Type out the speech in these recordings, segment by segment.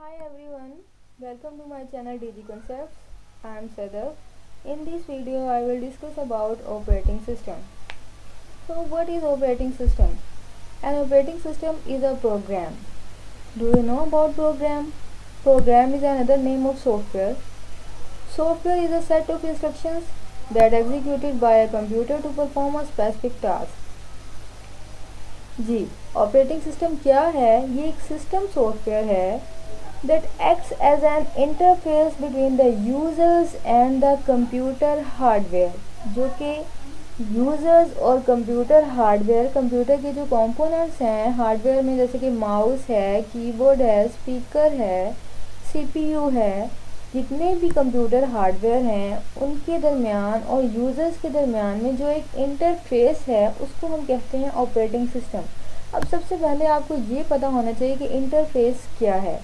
Hi everyone, welcome to my channel DG Concepts. I am Sadaf. In this video I will discuss about operating system. So what is operating system? An operating system is a program. Do you know about program? Program is another name of software. Software is a set of instructions that are executed by a computer to perform a specific task. जी, operating system क्या है? ये एक system software है that acts as an interface between the users and the computer hardware, जो कि users और computer hardware, computer के जो कंपोनेंट्स हैं हार्डवेयर में, जैसे कि माउस है, कीबोर्ड है, स्पीकर है, सीपीयू है, जितने भी कंप्यूटर हार्डवेयर हैं उनके दरमियान और यूज़र्स के दरमियान में जो एक इंटरफेस है उसको हम कहते हैं ऑपरेटिंग सिस्टम। अब सबसे पहले आपको ये पता होना चाहिए कि इंटरफेस क्या है।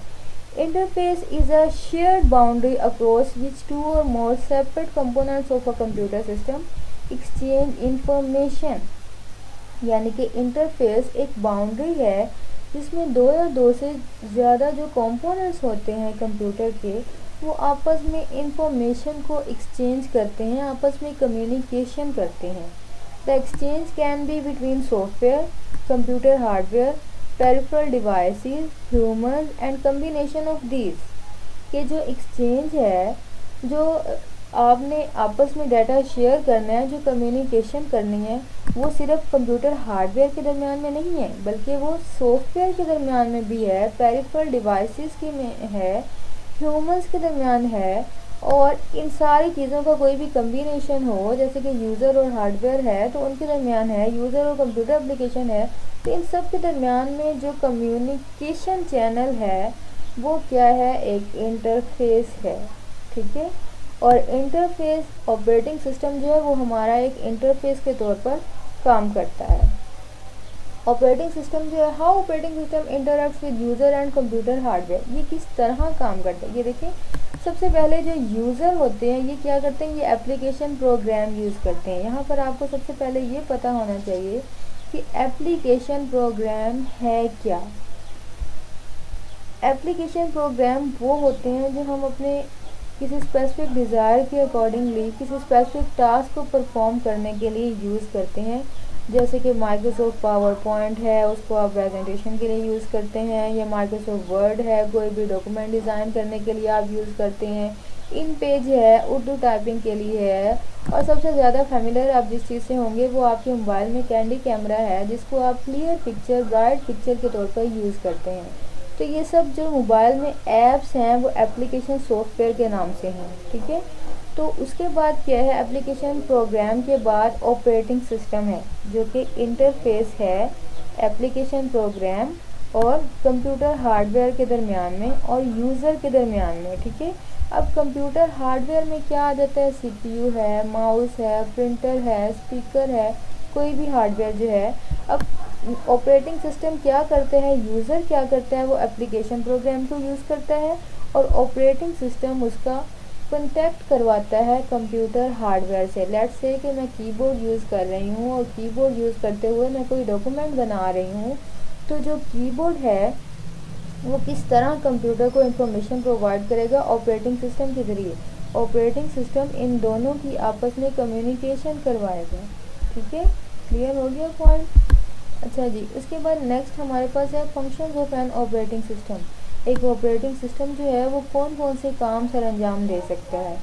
Interface is a shared boundary across which two or more separate components of a computer system exchange information। यानी कि इंटरफेस एक बाउंड्री है जिसमें दो या दो से ज़्यादा जो कंपोनेंट्स होते हैं कंप्यूटर के, वो आपस में इंफॉर्मेशन को एक्सचेंज करते हैं, आपस में कम्युनिकेशन करते हैं। The exchange can be between software, computer hardware, peripheral devices, human and combination of these. के जो एक्सचेंज है, जो आपने आपस में डाटा शेयर करना है, जो कम्युनिकेशन करनी है, वो सिर्फ कंप्यूटर हार्डवेयर के दरमियान में नहीं है बल्कि वो सॉफ्टवेयर के दरमियान में भी है, पेरिफेरल डिवाइसेस के में है, ह्यूमंस के दरमियान है। और इन सारी चीज़ों का कोई भी कम्बिनेशन हो, जैसे कि यूज़र और हार्डवेयर है तो उनके दरमियान है, यूज़र और कंप्यूटर एप्लीकेशन है, तो इन सब के दरमियान में जो कम्युनिकेशन चैनल है वो क्या है? एक इंटरफेस है। ठीक है। और इंटरफेस ऑपरेटिंग सिस्टम जो है वो हमारा एक इंटरफेस के तौर पर काम करता है। ऑपरेटिंग सिस्टम जो है, how operating system interacts with user and computer hardware, ये किस तरह काम करता है? ये देखिए, सबसे पहले जो यूज़र होते हैं ये क्या करते हैं? ये एप्लीकेशन प्रोग्राम यूज़ करते हैं। यहाँ पर आपको सबसे पहले ये पता होना चाहिए कि एप्लीकेशन प्रोग्राम है क्या। एप्लीकेशन प्रोग्राम वो होते हैं जो हम अपने किसी स्पेसिफिक डिज़ायर के अकॉर्डिंगली किसी स्पेसिफिक टास्क को परफॉर्म करने के लिए यूज़ करते हैं। जैसे कि माइक्रोसॉफ्ट पावर पॉइंट है, उसको आप प्रेजेंटेशन के लिए यूज़ करते हैं, या माइक्रोसॉफ्ट वर्ड है, कोई भी डॉक्यूमेंट डिज़ाइन करने के लिए आप यूज़ करते हैं। इन पेज है, उर्दू टाइपिंग के लिए है, और सबसे ज़्यादा फेमिलियर आप जिस चीज़ से होंगे वो आपके मोबाइल में कैंडी कैमरा है, जिसको आप क्लियर पिक्चर, ब्राइट पिक्चर के तौर पर यूज़ करते हैं। तो ये सब जो मोबाइल में ऐप्स हैं वो एप्लीकेशन सॉफ्टवेयर के नाम से हैं। ठीक है। तो उसके बाद क्या है? एप्लीकेशन प्रोग्राम के बाद ऑपरेटिंग सिस्टम है, जो कि इंटरफेस है एप्लीकेशन प्रोग्राम और कंप्यूटर हार्डवेयर के दरमियान में और यूज़र के दरमियान में। ठीक है। अब कंप्यूटर हार्डवेयर में क्या आ जाता है? सीपीयू है, माउस है, प्रिंटर है, स्पीकर है, कोई भी हार्डवेयर जो है। अब ऑपरेटिंग सिस्टम क्या करते हैं, यूज़र क्या करता है? वो एप्लीकेशन प्रोग्राम को यूज़ करता है और ऑपरेटिंग सिस्टम उसका कॉन्टैक्ट करवाता है कंप्यूटर हार्डवेयर से। लेट्स से कि मैं कीबोर्ड यूज़ कर रही हूँ और कीबोर्ड यूज़ करते हुए मैं कोई डॉक्यूमेंट बना रही हूँ, तो जो कीबोर्ड है वो किस तरह कंप्यूटर को इंफॉर्मेशन प्रोवाइड करेगा? ऑपरेटिंग सिस्टम के ज़रिए। ऑपरेटिंग सिस्टम इन दोनों की आपस में कम्युनिकेशन करवाएगा। ठीक है, क्लियर हो गया पॉइंट? अच्छा जी, उसके बाद नेक्स्ट हमारे पास है functions of an operating system. एक ऑपरेटिंग सिस्टम जो है वो कौन कौन से काम सर अंजाम दे सकता है?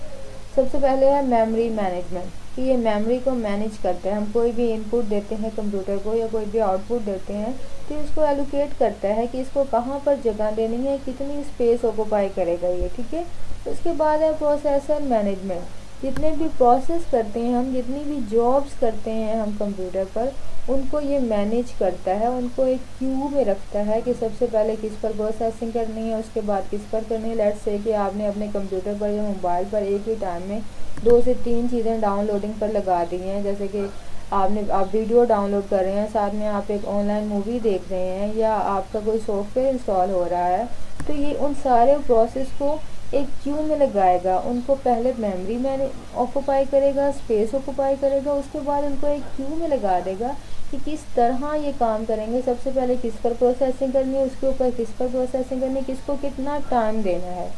सबसे पहले है मेमोरी मैनेजमेंट, कि ये मेमोरी को मैनेज करता है। हम कोई भी इनपुट देते हैं कंप्यूटर को या कोई भी आउटपुट देते हैं तो इसको एलोकेट करता है कि इसको कहाँ पर जगह देनी है, कितनी स्पेस ऑक्यूपाई करेगा ये। ठीक है। उसके बाद है प्रोसेसर मैनेजमेंट, जितने भी प्रोसेस करते हैं हम, जितनी भी जॉब्स करते हैं हम कंप्यूटर पर, उनको ये मैनेज करता है, उनको एक क्यू में रखता है कि सबसे पहले किस पर प्रोसेसिंग करनी है, उसके बाद किस पर करनी है। लेट्स से कि आपने अपने कंप्यूटर पर या मोबाइल पर एक ही टाइम में 2 से 3 चीज़ें डाउनलोडिंग पर लगा दी हैं, जैसे कि आप वीडियो डाउनलोड कर रहे हैं, साथ में आप एक ऑनलाइन मूवी देख रहे हैं, या आपका कोई सॉफ्टवेयर इंस्टॉल हो रहा है, तो ये उन सारे प्रोसेस को एक क्यू में लगाएगा। उनको पहले मेमोरी में ऑक्यूपाई करेगा, स्पेस ऑक्यूपाई करेगा, उसके बाद उनको एक क्यू में लगा देगा कि किस तरह ये काम करेंगे। सबसे पहले किस पर प्रोसेसिंग करनी है, उसके ऊपर किस पर प्रोसेसिंग करनी है, किसको कितना टाइम देना है।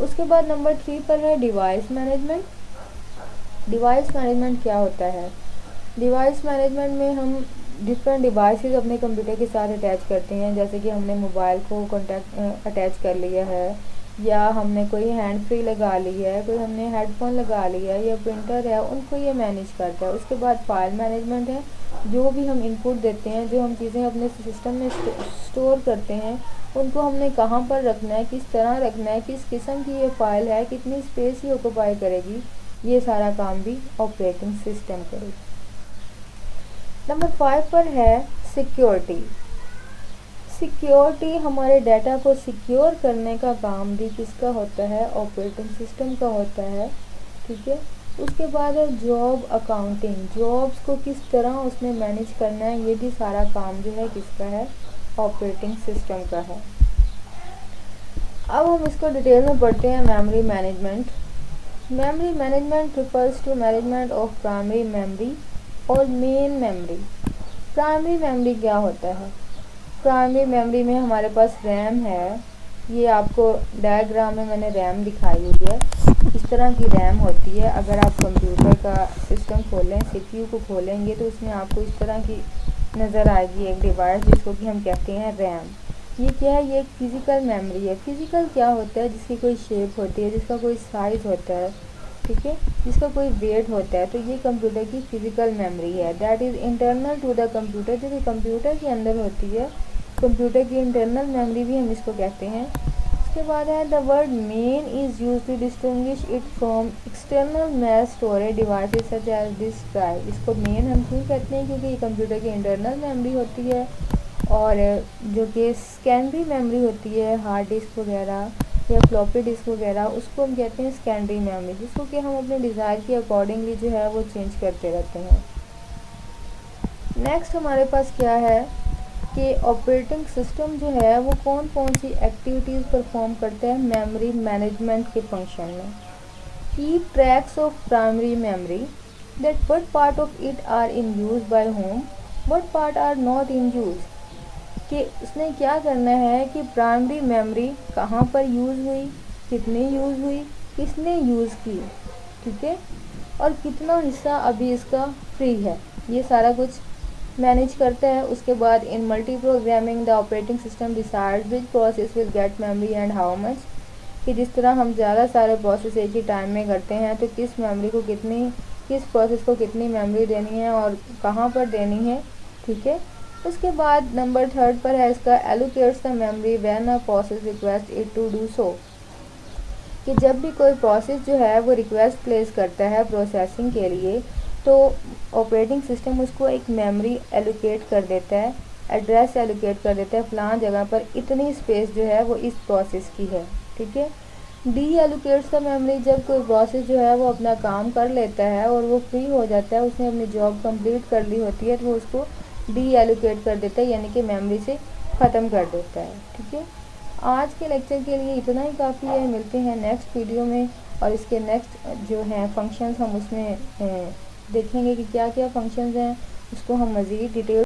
उसके बाद नंबर 3 पर है डिवाइस मैनेजमेंट। डिवाइस मैनेजमेंट क्या होता है? डिवाइस मैनेजमेंट में हम डिफरेंट डिवाइसेस अपने कंप्यूटर के साथ अटैच करते हैं, जैसे कि हमने मोबाइल को कॉन्टैक्ट अटैच कर लिया है, या हमने कोई हैंड फ्री लगा ली है, कोई हमने हेडफोन लगा लिया है, या प्रिंटर है, उनको ये मैनेज करता है। उसके बाद फाइल मैनेजमेंट है, जो भी हम इनपुट देते हैं, जो हम चीज़ें अपने सिस्टम में स्टोर करते हैं, उनको हमने कहाँ पर रखना है, किस तरह रखना है, किस किस्म की ये फ़ाइल है, कितनी स्पेस ये ऑक्यूपाई करेगी, ये सारा काम भी ऑपरेटिंग सिस्टम करेगी। नंबर 5 पर है सिक्योरिटी। सिक्योरिटी, हमारे डाटा को सिक्योर करने का काम भी किसका होता है? ऑपरेटिंग सिस्टम का होता है, ठीक है। उसके बाद है जॉब अकाउंटिंग, जॉब्स को किस तरह उसने मैनेज करना है, ये भी सारा काम जो है किसका है? ऑपरेटिंग सिस्टम का है। अब हम इसको डिटेल में पढ़ते हैं। Memory management. Memory management refers to management of primary memory और मेन मेमोरी। प्राइमरी मेमोरी क्या होता है? प्राइमरी मेमोरी में हमारे पास रैम है, ये आपको डायग्राम में मैंने रैम दिखाई हुई है। इस तरह की रैम होती है। अगर आप कंप्यूटर का सिस्टम खोलें, सीपीयू को खोलेंगे, तो उसमें आपको इस तरह की नज़र आएगी एक डिवाइस, जिसको कि हम कहते हैं रैम। ये क्या है? ये एक फिज़िकल मेमोरी है। फिज़िकल क्या होता है? जिसकी कोई शेप होती है, जिसका कोई साइज़ होता है, ठीक है, जिसका कोई वेट होता है, तो ये कंप्यूटर की फिज़िकल मेमोरी है। That is internal to the computer, जो कि कंप्यूटर के अंदर होती है। कंप्यूटर की इंटरनल मेमोरी भी हम इसको कहते हैं। उसके बाद है the word main is use to distinguish it from external mass storage devices such as disk drive. इसको मेन हम क्यों कहते हैं? क्योंकि ये कंप्यूटर की इंटरनल मेमोरी होती है, और जो कि सेकेंडरी मेमोरी होती है, हार्ड डिस्क वगैरह या फ्लॉपी डिस्क वगैरह, उसको हम कहते हैं सेकेंडरी मेमोरी, जिसको कि हम अपने डिज़ायर के अकॉर्डिंगली जो है वो चेंज करते रहते हैं। नेक्स्ट हमारे पास क्या है कि ऑपरेटिंग सिस्टम जो है वो कौन कौन सी एक्टिविटीज़ परफॉर्म करता है मेमोरी मैनेजमेंट के फंक्शन में। Keep tracks of primary memory, that what part of it are in use by whom, what part are not in use. कि उसने क्या करना है कि प्राइमरी मेमोरी कहाँ पर यूज़ हुई, कितनी यूज़ हुई, किसने यूज़ की, ठीक है, और कितना हिस्सा अभी इसका फ्री है, ये सारा कुछ मैनेज करता है। उसके बाद in multi programming the operating system decides which process will get memory and how much. कि जिस तरह हम ज़्यादा सारे प्रोसेस एक ही टाइम में करते हैं, तो किस मेमोरी को कितनी, किस प्रोसेस को कितनी मेमोरी देनी है और कहाँ पर देनी है, ठीक है। उसके बाद नंबर 3 पर है इसका allocates the memory when a process request it to do so. कि जब भी कोई प्रोसेस जो है वो रिक्वेस्ट प्लेस करता है प्रोसेसिंग के लिए, तो ऑपरेटिंग सिस्टम उसको एक मेमोरी एलोकेट कर देता है, एड्रेस एलोकेट कर देता है, फलां जगह पर इतनी स्पेस जो है वो इस प्रोसेस की है, ठीक है। डी एलोकेट्स द मेमोरी, जब कोई प्रोसेस जो है वो अपना काम कर लेता है और वो फ्री हो जाता है, उसने अपनी जॉब कंप्लीट कर ली होती है, तो वो उसको डी एलोकेट कर देता है, यानी कि मेमोरी से ख़त्म कर देता है, ठीक है। आज के लेक्चर के लिए इतना ही काफ़ी है। मिलते हैं नेक्स्ट वीडियो में, और इसके नेक्स्ट जो हैं फंक्शंस हम उसमें देखेंगे कि क्या क्या फंक्शंस हैं, उसको हम मज़ीद डिटेल